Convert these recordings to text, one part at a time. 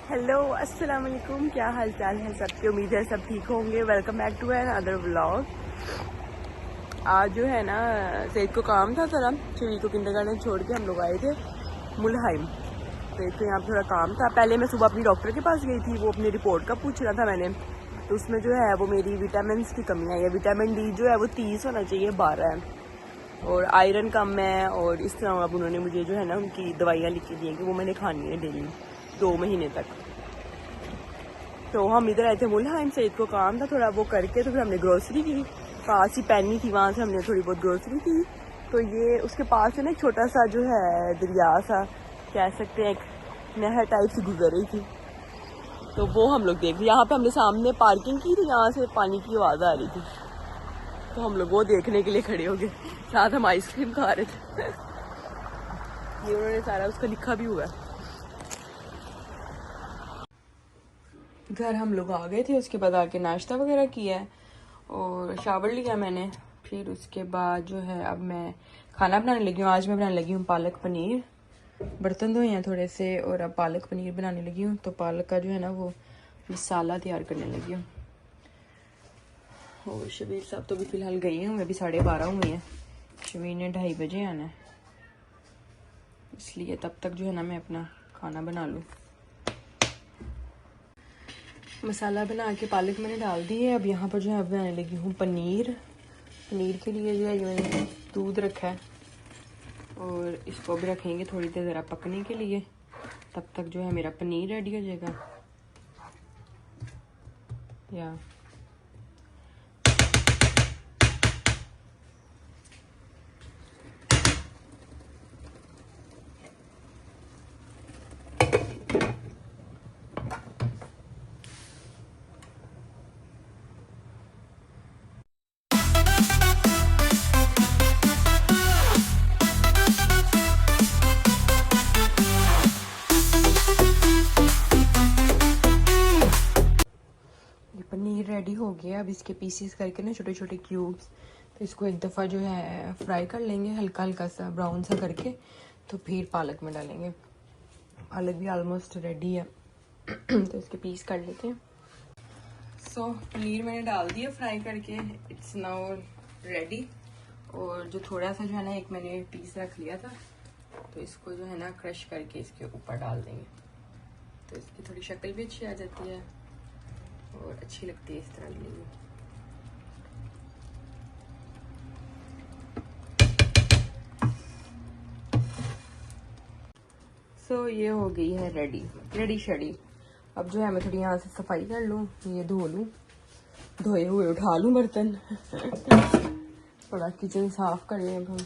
Hello अस्सलाम वालेकुम, क्या हाल चाल है सबकी। उम्मीद है सब ठीक होंगे। Welcome back to another vlog. आज जो है ना सैद को काम था थोड़ा, शवी को किंडरगार्टन छोड़ के हम लोग आए थे मुल्हाइम। सैद को यहाँ पर थोड़ा काम था। पहले मैं सुबह अपनी डॉक्टर के पास गई थी, वो अपनी रिपोर्ट का पूछ रहा था मैंने, तो उसमें जो है वो मेरी विटामिन की कमी आई है। विटामिन डी जो है वो 30 होना चाहिए, 12 है, और आयरन कम है। और इस तरह अब उन्होंने मुझे जो है ना उनकी दवाइयाँ लिख के दी हैं कि वो मैंने खानी है डेली 2 महीने तक। तो हम इधर आए थे मुल्हाइम, सैद को काम था थोड़ा, वो करके तो फिर हमने ग्रोसरी की। पास ही पैनी थी, वहाँ से हमने थोड़ी बहुत ग्रोसरी की। तो ये उसके पास है ना एक छोटा सा जो है दरिया सा कह सकते हैं, एक नहर टाइप से गुजर रही थी। तो वो हम लोग देख रहे, यहाँ पे हमने सामने पार्किंग की थी, यहाँ से पानी की आवाज़ आ रही थी, तो हम लोग वो देखने के लिए खड़े हो गए। साथ हम आइसक्रीम खा रहे थे। ये उन्होंने सारा उसका लिखा भी हुआ है। घर हम लोग आ गए थे, उसके बाद आके नाश्ता वगैरह किया है और शावर लिया मैंने। फिर उसके बाद जो है अब मैं खाना बनाने लगी हूँ। आज मैं बनाने लगी हूँ पालक पनीर। बर्तन धोए हैं थोड़े से और अब पालक पनीर बनाने लगी हूँ। तो पालक का जो है ना वो मसाला तैयार करने लगी हूँ। और शबीर साहब तो भी फ़िलहाल गए हैं, अभी 12:30 हुए हैं। शबीर ने 2:30 बजे आना है, इसलिए तब तक जो है ना मैं अपना खाना बना लूँ। मसाला बना के पालक मैंने डाल दी है। अब यहाँ पर जो है बनाने लगी हूँ पनीर। पनीर के लिए जो है ये मैंने दूध रखा है और इसको भी रखेंगे थोड़ी देर ज़रा पकने के लिए। तब तक जो है मेरा पनीर रेडी हो जाएगा। या पनीर रेडी हो गया। अब इसके पीसेस करके ना छोटे छोटे क्यूब्स, तो इसको एक दफ़ा जो है फ्राई कर लेंगे हल्का हल्का सा ब्राउन सा करके। तो फिर पालक में डालेंगे। पालक भी ऑलमोस्ट रेडी है। तो इसके पीस कर लेते हैं। सो पनीर मैंने डाल दिया फ्राई करके, इट्स नाउ रेडी। और जो थोड़ा सा जो है ना एक मैंने पीस रख लिया था, तो इसको जो है ना क्रश करके इसके ऊपर डाल देंगे। तो इसकी थोड़ी शक्ल भी अच्छी आ जाती है और अच्छी लगती है इस तरह की। सो ये हो गई है रेडी शेडी। अब जो है मैं थोड़ी यहाँ से सफाई कर लूँ, ये धो लूँ, धोए हुए उठा लूँ बर्तन। थोड़ा किचन साफ कर लें। अब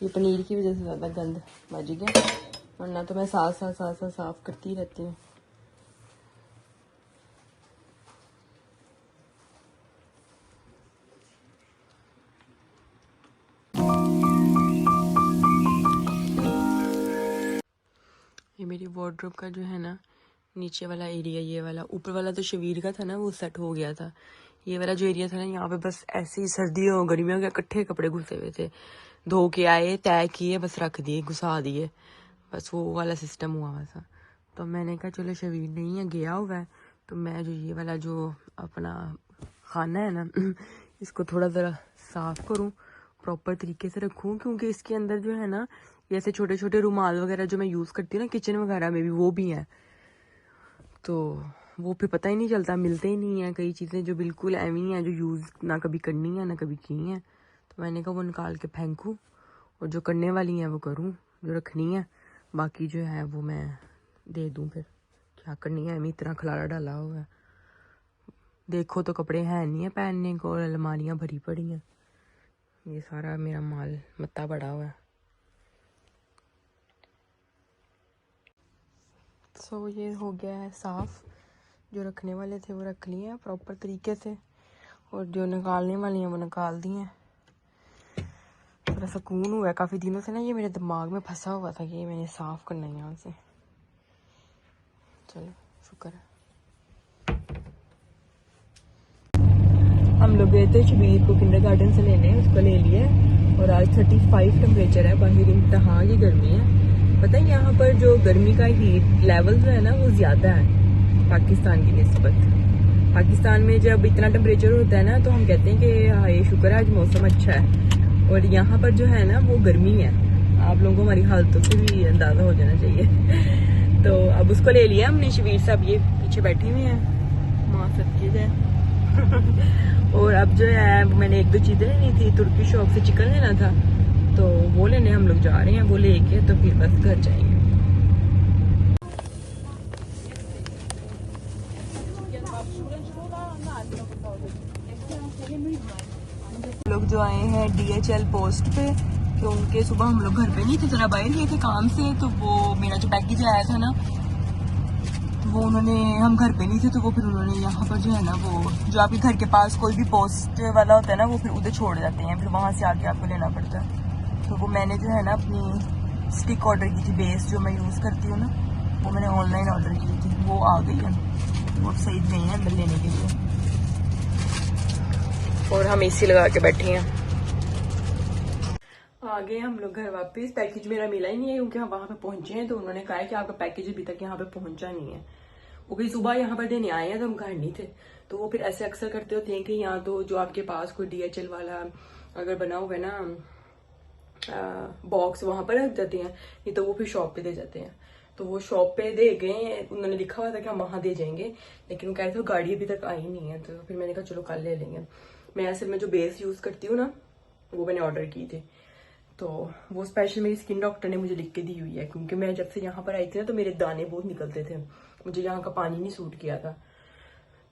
ये पनीर की वजह से ज़्यादा गंद बच गया, वरना तो मैं साथ साफ करती रहती हूँ। ये मेरी वार्डरोब का जो है ना नीचे वाला एरिया, ये वाला, ऊपर वाला तो शबीर का था ना वो सेट हो गया था। ये वाला जो एरिया था ना, यहाँ पे बस ऐसे ही सर्दियों गर्मियों के इकट्ठे कपड़े घुसे हुए थे, धो के आए, तय किए, बस रख दिए, घुसा दिए, बस वो वाला सिस्टम हुआ हुआ था। तो मैंने कहा चलो शबीर नहीं है, गया हुआ है, तो मैं जो ये वाला जो अपना खाना है ना इसको थोड़ा ज़रा साफ़ करूँ, प्रॉपर तरीके से रखूँ, क्योंकि इसके अंदर जो है ना जैसे छोटे छोटे रुमाल वगैरह जो मैं यूज़ करती हूँ ना किचन वगैरह में भी, वो भी हैं। तो वो फिर पता ही नहीं चलता, मिलते ही नहीं है कई चीज़ें जो बिल्कुल ऐवी हैं, जो यूज़ ना कभी करनी है ना कभी की हैं। तो मैंने कहा वो निकाल के फेंकूँ और जो करने वाली हैं वो करूँ, जो रखनी है बाकी जो है वो मैं दे दूँ। फिर क्या करनी है, इतना खलारा डाला हुआ है, देखो तो कपड़े हैं नहीं है पहनने को, और अलमारियाँ भरी पड़ी हैं, ये सारा मेरा माल मत्ता पड़ा हुआ है। सो ये हो गया है साफ़, जो रखने वाले थे वो रख लिए हैं प्रॉपर तरीके से, और जो निकालने वाली हैं वो निकाल दी हैं। थोड़ा सुकून हुआ है, काफ़ी दिनों से ना ये मेरे दिमाग में फंसा हुआ था कि ये मैंने साफ़ करना है यहाँ से। चलो शुक्र है। हम लोग गए थे शबीर को किंडरगार्टन से लेने, उसको ले लिया, और आज 35 टेम्परेचर है, बाहर इंतहा की गर्मी है। पता है यहाँ पर जो गर्मी का हीट लेवल जो है ना वो ज़्यादा है पाकिस्तान की निस्बत। पाकिस्तान में जब इतना टेम्परेचर होता है ना तो हम कहते हैं कि हाँ ये शुक्र है आज मौसम अच्छा है, और यहाँ पर जो है ना वो गर्मी है। आप लोगों को हमारी हालतों से भी अंदाज़ा हो जाना चाहिए। तो अब उसको ले लिया हमने, शबीर साहब ये पीछे बैठे हुए हैं, माँ सबके जाए। और अब जो है मैंने 1-2 चीज़ें लेनी थी, तुर्की शॉप से चिकन लेना था, तो वो लेने हम लोग जा रहे हैं, वो लेके तो फिर बस घर जाएंगे। लोग जो आए हैं DHL पोस्ट पे, क्योंकि सुबह हम लोग घर पे नहीं थे, जरा बाहर गए थे काम से, तो वो मेरा जो पैकेज आया था ना वो उन्होंने, हम घर पे नहीं थे, तो वो फिर उन्होंने यहाँ पर जो है ना वो जो आपके घर के पास कोई भी पोस्ट वाला होता है ना वो फिर उधर छोड़ जाते हैं, फिर वहाँ से आके आपको लेना पड़ता है। तो वो मैंने जो है ना अपनी स्टिक ऑर्डर की थी, बेस जो मैं यूज़ करती हूँ ना, वो मैंने ऑनलाइन ऑर्डर की थी, वो आ गई है, वो सही गई है अंदर लेने के लिए। और हम AC लगा के बैठे हैं। आ गए हम लोग घर वापस, पैकेज मेरा मिला ही नहीं है क्योंकि हम वहाँ पे पहुंचे हैं, तो उन्होंने कहा है कि आपका पैकेज अभी तक यहाँ पे पहुंचा नहीं है। वो कहीं सुबह यहाँ पर देने आए हैं तो हम घर नहीं थे, तो वो फिर ऐसे अक्सर करते होते हैं कि यहाँ तो जो आपके पास कोई DHL वाला अगर बना हुआ है ना बॉक्स, वहाँ पर रख जाते हैं, नहीं तो वो फिर शॉप पे दे जाते हैं। तो वो शॉप पे दे गए, उन्होंने लिखा हुआ था कि हम वहाँ दे जाएंगे, लेकिन वो कह रहे थे गाड़ी अभी तक आई नहीं है, तो फिर मैंने कहा चलो कल ले लेंगे। मैं असल में जो बेस यूज़ करती हूँ ना वो मैंने ऑर्डर की थी, तो वो स्पेशल मेरी स्किन डॉक्टर ने मुझे लिख के दी हुई है, क्योंकि मैं जब से यहाँ पर आई थी ना तो मेरे दाने बहुत निकलते थे, मुझे यहाँ का पानी नहीं सूट किया था,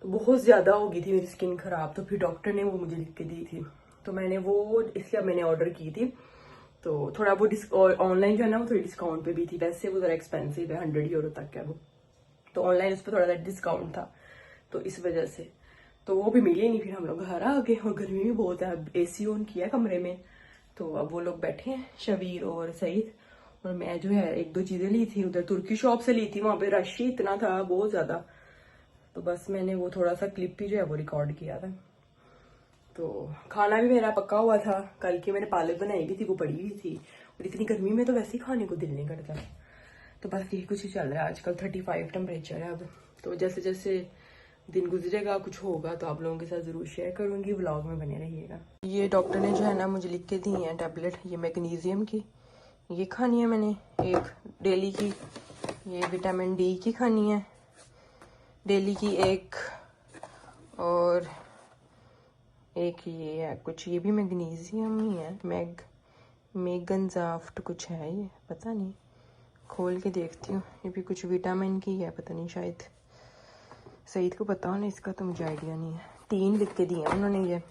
तो बहुत ज़्यादा हो गई थी मेरी स्किन ख़राब, तो फिर डॉक्टर ने वो मुझे लिख के दी थी, तो मैंने वो इसलिए मैंने ऑर्डर की थी। तो थोड़ा वो ऑनलाइन जो है ना वो थोड़ी डिस्काउंट पे भी थी, वैसे वो ज़रा एक्सपेंसिव है, 100 यूरो तक है वो, तो ऑनलाइन उस पर थोड़ा सा डिस्काउंट था, तो इस वजह से तो वो भी मिली नहीं। फिर हम लोग घर आ गए, और गर्मी भी बहुत है, AC ऑन किया कमरे में, तो अब वो लोग बैठे हैं शबीर और सईद, और मैं जो है 1-2 चीज़ें ली थी उधर तुर्की शॉप से ली थी, वहाँ पे रश ही इतना था बहुत ज़्यादा, तो बस मैंने वो थोड़ा सा क्लिप ही जो है वो रिकॉर्ड किया था। तो खाना भी मेरा पक्का हुआ था, कल की मैंने पालक बनाई भी थी, वो पड़ी हुई थी, और इतनी गर्मी में तो वैसे ही खाने को दिल नहीं करता। तो बस यही कुछ ही चल रहा है आजकल, 35 टेम्परेचर है अब, तो जैसे जैसे दिन गुजरेगा कुछ होगा तो आप लोगों के साथ ज़रूर शेयर करूँगी, व्लॉग में बने रहिएगा। ये डॉक्टर ने जो है ना मुझे लिख के दी है टैबलेट, ये मैग्नीशियम की, ये खानी है मैंने एक डेली की, ये विटामिन D की खानी है डेली की एक, और एक ये है कुछ, ये भी मैग्नीशियम ही है, मेगनजाफ्ट कुछ है, ये पता नहीं, खोल के देखती हूँ, ये भी कुछ विटामिन की है, पता नहीं, शायद सईद को पता होना, इसका तो मुझे आइडिया नहीं है। 3 लिख के दिए उन्होंने ये,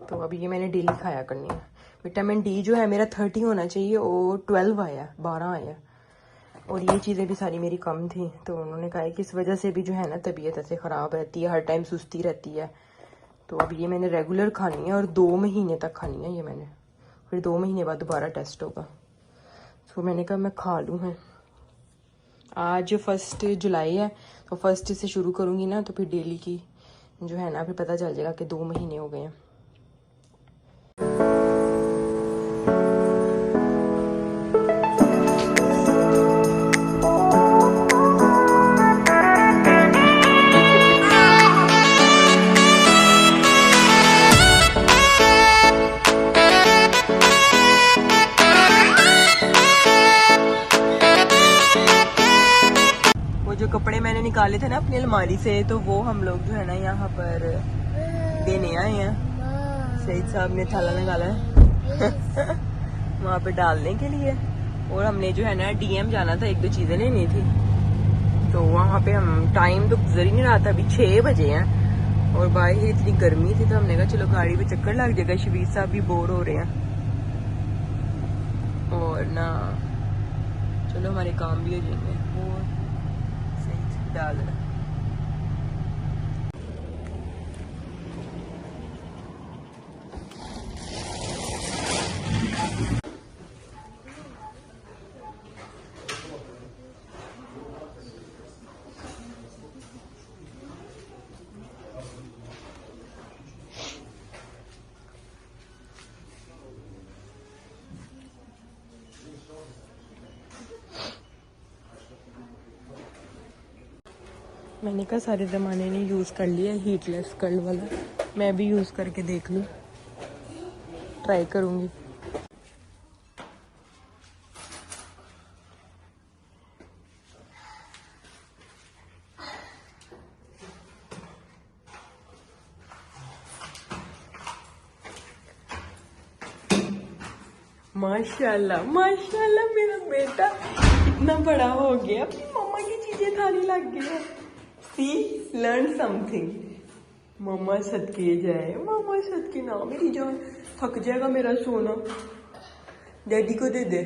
तो अभी ये मैंने डेली खाया करनी है। विटामिन D जो है मेरा 30 होना चाहिए, और 12 आया, 12 आया, और ये चीज़ें भी सारी मेरी कम थी, तो उन्होंने कहा है कि इस वजह से भी जो है ना तबीयत ऐसे ख़राब रहती है, हर टाइम सुस्ती रहती है, तो अब ये मैंने रेगुलर खानी है, और 2 महीने तक खानी है ये मैंने, फिर 2 महीने बाद दोबारा टेस्ट होगा, तो मैंने कहा मैं खा लूँ है। आज 1 जुलाई है, तो 1 से शुरू करूँगी ना, तो फिर डेली की जो है ना फिर पता चल जाएगा कि 2 महीने हो गए हैं। जो कपड़े मैंने निकाले थे ना अपनी अलमारी से, तो वो हम लोग जो है ना यहाँ पर देने आए हैं। सईद साहब ने थाला निकाला है वहाँ पे डालने के लिए। और हमने जो है ना डीएम जाना था, 1-2 चीज़ें लेनी थी, तो वहाँ पे हम टाइम तो गुजर ही नहीं रहा था, अभी 6 बजे हैं और बाहर ही इतनी गर्मी थी, तो हमने कहा चलो गाड़ी पे चक्कर लग जाएगा, शबीर साहब भी बोर हो रहे हैं और ना चलो हमारे काम भी हो जाएंगे। वो डाल रहा मैंने कहा सारे ज़माने ने यूज़ कर लिया हीटलेस कर्ल वाला, मैं भी यूज़ करके देख लूँ, ट्राई करूँगी। माशाल्लाह माशाल्लाह मेरा बेटा इतना बड़ा हो गया, अपनी मम्मा की चीजें खाने लग गया। सी लर्न समथिंग। मम्मा सदके जाए, मम्मा सदके ना मेरी जान, थक जाएगा मेरा सोना, डैडी को दे दे